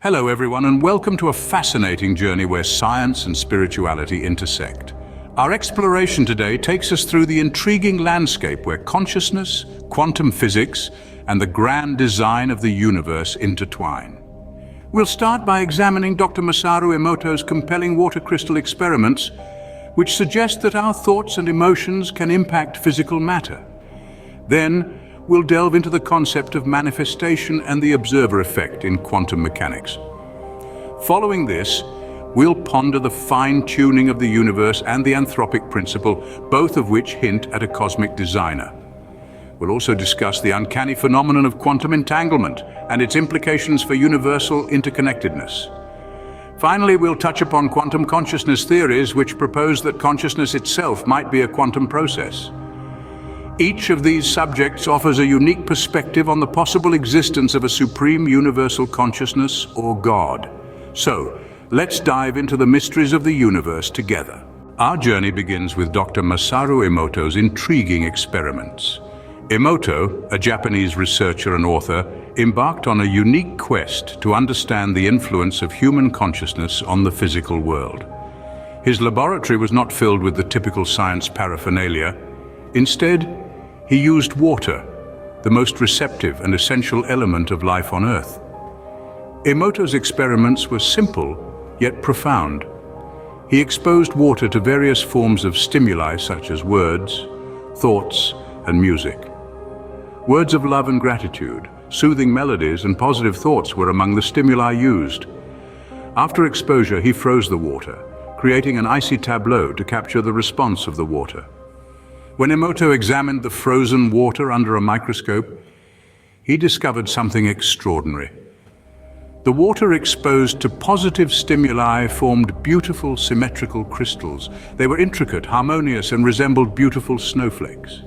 Hello everyone, and welcome to a fascinating journey where science and spirituality intersect. Our exploration today takes us through the intriguing landscape where consciousness, quantum physics, and the grand design of the universe intertwine. We'll start by examining Dr. Masaru Emoto's compelling water crystal experiments, which suggest that our thoughts and emotions can impact physical matter. Then, we'll delve into the concept of manifestation and the observer effect in quantum mechanics. Following this, we'll ponder the fine-tuning of the universe and the anthropic principle, both of which hint at a cosmic designer. We'll also discuss the uncanny phenomenon of quantum entanglement and its implications for universal interconnectedness. Finally, we'll touch upon quantum consciousness theories, which propose that consciousness itself might be a quantum process. Each of these subjects offers a unique perspective on the possible existence of a supreme universal consciousness or God. So, let's dive into the mysteries of the universe together. Our journey begins with Dr. Masaru Emoto's intriguing experiments. Emoto, a Japanese researcher and author, embarked on a unique quest to understand the influence of human consciousness on the physical world. His laboratory was not filled with the typical science paraphernalia. Instead, he used water, the most receptive and essential element of life on Earth. Emoto's experiments were simple, yet profound. He exposed water to various forms of stimuli such as words, thoughts, and music. Words of love and gratitude, soothing melodies, and positive thoughts were among the stimuli used. After exposure, he froze the water, creating an icy tableau to capture the response of the water. When Emoto examined the frozen water under a microscope, he discovered something extraordinary. The water exposed to positive stimuli formed beautiful symmetrical crystals. They were intricate, harmonious, and resembled beautiful snowflakes.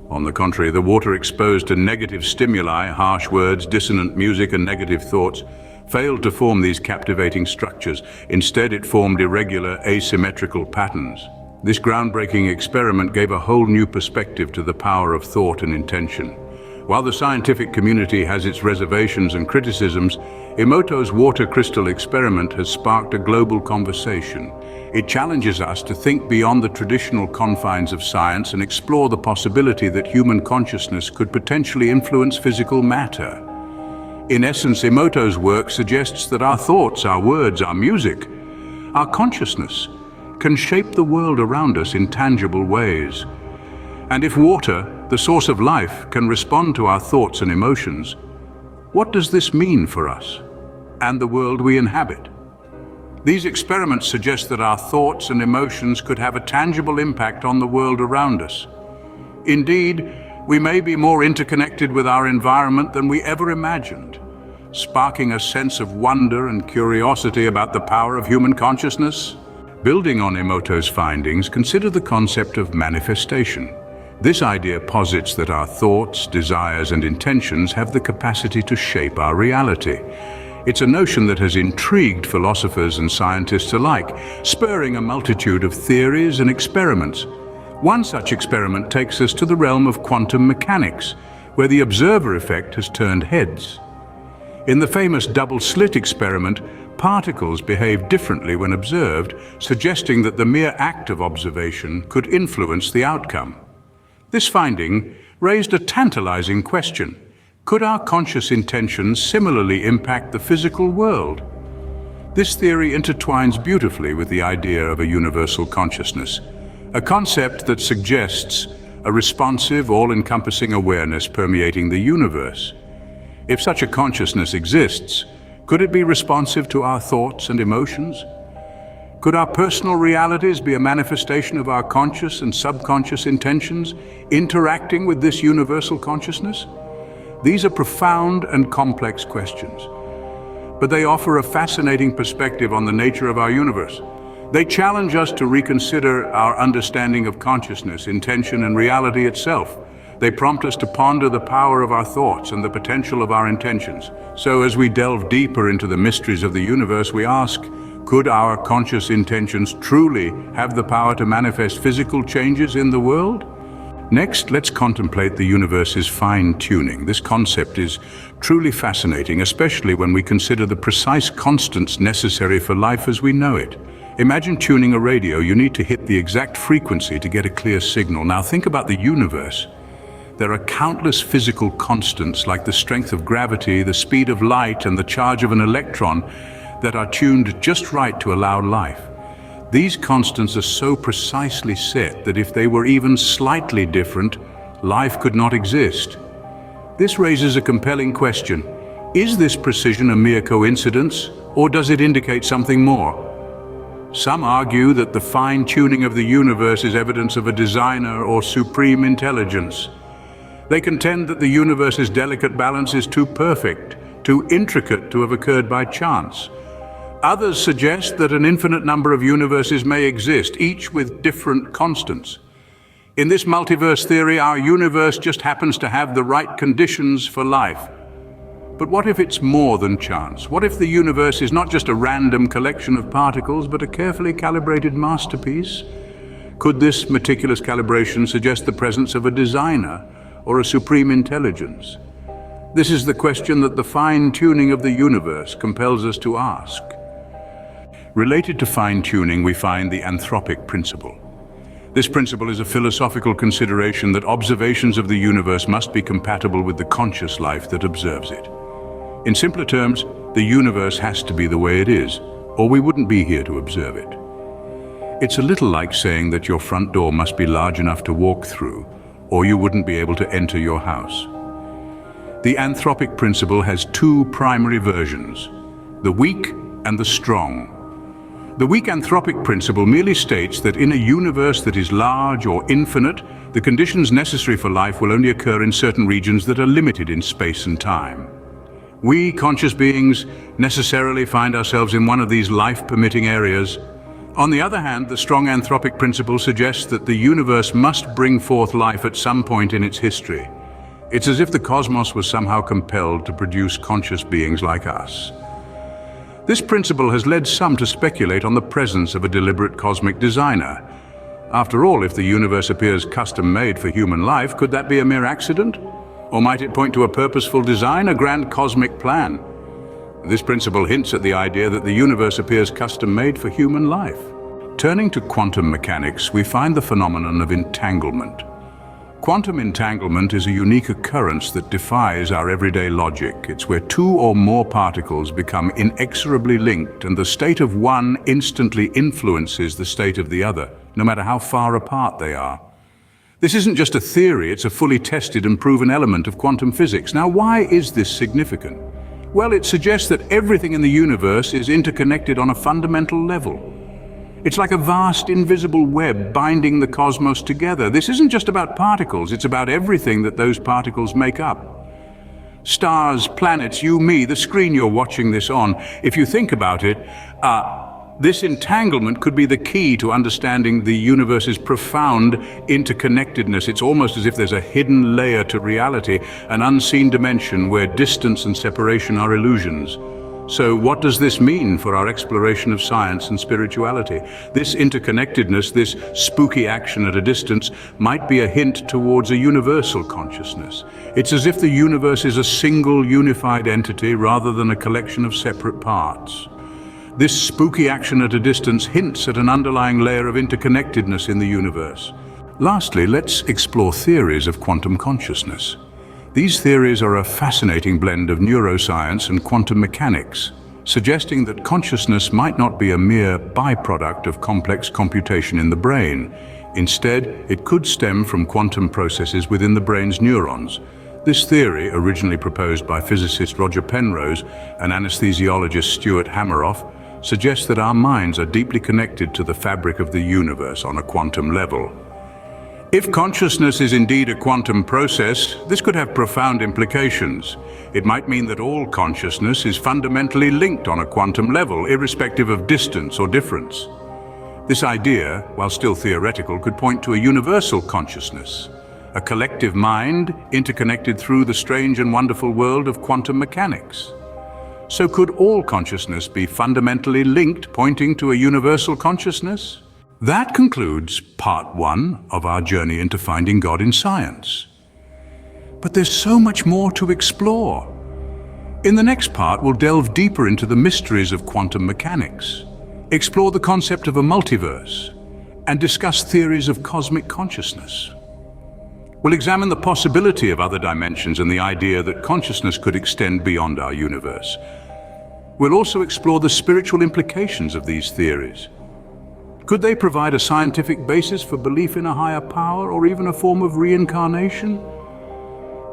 On the contrary, the water exposed to negative stimuli, harsh words, dissonant music, and negative thoughts, failed to form these captivating structures. Instead, it formed irregular, asymmetrical patterns. This groundbreaking experiment gave a whole new perspective to the power of thought and intention. While the scientific community has its reservations and criticisms, Emoto's water crystal experiment has sparked a global conversation. It challenges us to think beyond the traditional confines of science and explore the possibility that human consciousness could potentially influence physical matter. In essence, Emoto's work suggests that our thoughts, our words, our music, our consciousness can shape the world around us in tangible ways. And if water, the source of life, can respond to our thoughts and emotions, what does this mean for us and the world we inhabit? These experiments suggest that our thoughts and emotions could have a tangible impact on the world around us. Indeed, we may be more interconnected with our environment than we ever imagined, sparking a sense of wonder and curiosity about the power of human consciousness. Building on Emoto's findings, consider the concept of manifestation. This idea posits that our thoughts, desires, and intentions have the capacity to shape our reality. It's a notion that has intrigued philosophers and scientists alike, spurring a multitude of theories and experiments. One such experiment takes us to the realm of quantum mechanics, where the observer effect has turned heads. In the famous double-slit experiment, particles behave differently when observed, suggesting that the mere act of observation could influence the outcome. This finding raised a tantalizing question. Could our conscious intentions similarly impact the physical world? This theory intertwines beautifully with the idea of a universal consciousness, a concept that suggests a responsive, all-encompassing awareness permeating the universe. If such a consciousness exists, could it be responsive to our thoughts and emotions? Could our personal realities be a manifestation of our conscious and subconscious intentions, interacting with this universal consciousness? These are profound and complex questions, but they offer a fascinating perspective on the nature of our universe. They challenge us to reconsider our understanding of consciousness, intention, and reality itself. They prompt us to ponder the power of our thoughts and the potential of our intentions. So as we delve deeper into the mysteries of the universe, we ask, could our conscious intentions truly have the power to manifest physical changes in the world? Next, let's contemplate the universe's fine-tuning. This concept is truly fascinating, especially when we consider the precise constants necessary for life as we know it. Imagine tuning a radio. You need to hit the exact frequency to get a clear signal. Now think about the universe. There are countless physical constants like the strength of gravity, the speed of light, and the charge of an electron that are tuned just right to allow life. These constants are so precisely set that if they were even slightly different, life could not exist. This raises a compelling question. Is this precision a mere coincidence, or does it indicate something more? Some argue that the fine-tuning of the universe is evidence of a designer or supreme intelligence. They contend that the universe's delicate balance is too perfect, too intricate to have occurred by chance. Others suggest that an infinite number of universes may exist, each with different constants. In this multiverse theory, our universe just happens to have the right conditions for life. But what if it's more than chance? What if the universe is not just a random collection of particles, but a carefully calibrated masterpiece? Could this meticulous calibration suggest the presence of a designer or a supreme intelligence? This is the question that the fine-tuning of the universe compels us to ask. Related to fine-tuning, we find the anthropic principle. This principle is a philosophical consideration that observations of the universe must be compatible with the conscious life that observes it. In simpler terms, the universe has to be the way it is, or we wouldn't be here to observe it. It's a little like saying that your front door must be large enough to walk through, or you wouldn't be able to enter your house. The anthropic principle has two primary versions: the weak and the strong. The weak anthropic principle merely states that in a universe that is large or infinite, the conditions necessary for life will only occur in certain regions that are limited in space and time. We, conscious beings, necessarily find ourselves in one of these life-permitting areas. On the other hand, the strong anthropic principle suggests that the universe must bring forth life at some point in its history. It's as if the cosmos was somehow compelled to produce conscious beings like us. This principle has led some to speculate on the presence of a deliberate cosmic designer. After all, if the universe appears custom-made for human life, could that be a mere accident? Or might it point to a purposeful design, a grand cosmic plan? This principle hints at the idea that the universe appears custom-made for human life. Turning to quantum mechanics, we find the phenomenon of entanglement. Quantum entanglement is a unique occurrence that defies our everyday logic. It's where two or more particles become inexorably linked, and the state of one instantly influences the state of the other, no matter how far apart they are. This isn't just a theory, it's a fully tested and proven element of quantum physics. Now, why is this significant? Well, it suggests that everything in the universe is interconnected on a fundamental level. It's like a vast, invisible web binding the cosmos together. This isn't just about particles, it's about everything that those particles make up. Stars, planets, you, me, the screen you're watching this on. If you think about it, this entanglement could be the key to understanding the universe's profound interconnectedness. It's almost as if there's a hidden layer to reality, an unseen dimension where distance and separation are illusions. So what does this mean for our exploration of science and spirituality? This interconnectedness, this spooky action at a distance, might be a hint towards a universal consciousness. It's as if the universe is a single unified entity rather than a collection of separate parts. This spooky action at a distance hints at an underlying layer of interconnectedness in the universe. Lastly, let's explore theories of quantum consciousness. These theories are a fascinating blend of neuroscience and quantum mechanics, suggesting that consciousness might not be a mere byproduct of complex computation in the brain. Instead, it could stem from quantum processes within the brain's neurons. This theory, originally proposed by physicist Roger Penrose and anesthesiologist Stuart Hameroff, suggests that our minds are deeply connected to the fabric of the universe on a quantum level. If consciousness is indeed a quantum process, this could have profound implications. It might mean that all consciousness is fundamentally linked on a quantum level, irrespective of distance or difference. This idea, while still theoretical, could point to a universal consciousness, a collective mind interconnected through the strange and wonderful world of quantum mechanics. So could all consciousness be fundamentally linked, pointing to a universal consciousness? That concludes part 1 of our journey into finding God in science. But there's so much more to explore. In the next part, we'll delve deeper into the mysteries of quantum mechanics, explore the concept of a multiverse, and discuss theories of cosmic consciousness. We'll examine the possibility of other dimensions and the idea that consciousness could extend beyond our universe. We'll also explore the spiritual implications of these theories. Could they provide a scientific basis for belief in a higher power or even a form of reincarnation?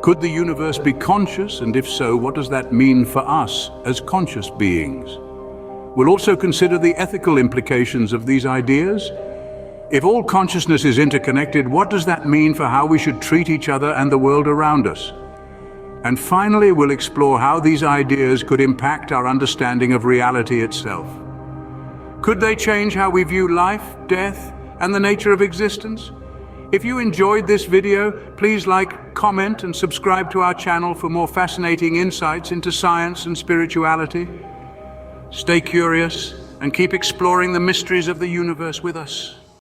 Could the universe be conscious, and if so, what does that mean for us as conscious beings? We'll also consider the ethical implications of these ideas. If all consciousness is interconnected, what does that mean for how we should treat each other and the world around us? And finally, we'll explore how these ideas could impact our understanding of reality itself. Could they change how we view life, death, and the nature of existence? If you enjoyed this video, please like, comment, and subscribe to our channel for more fascinating insights into science and spirituality. Stay curious and keep exploring the mysteries of the universe with us.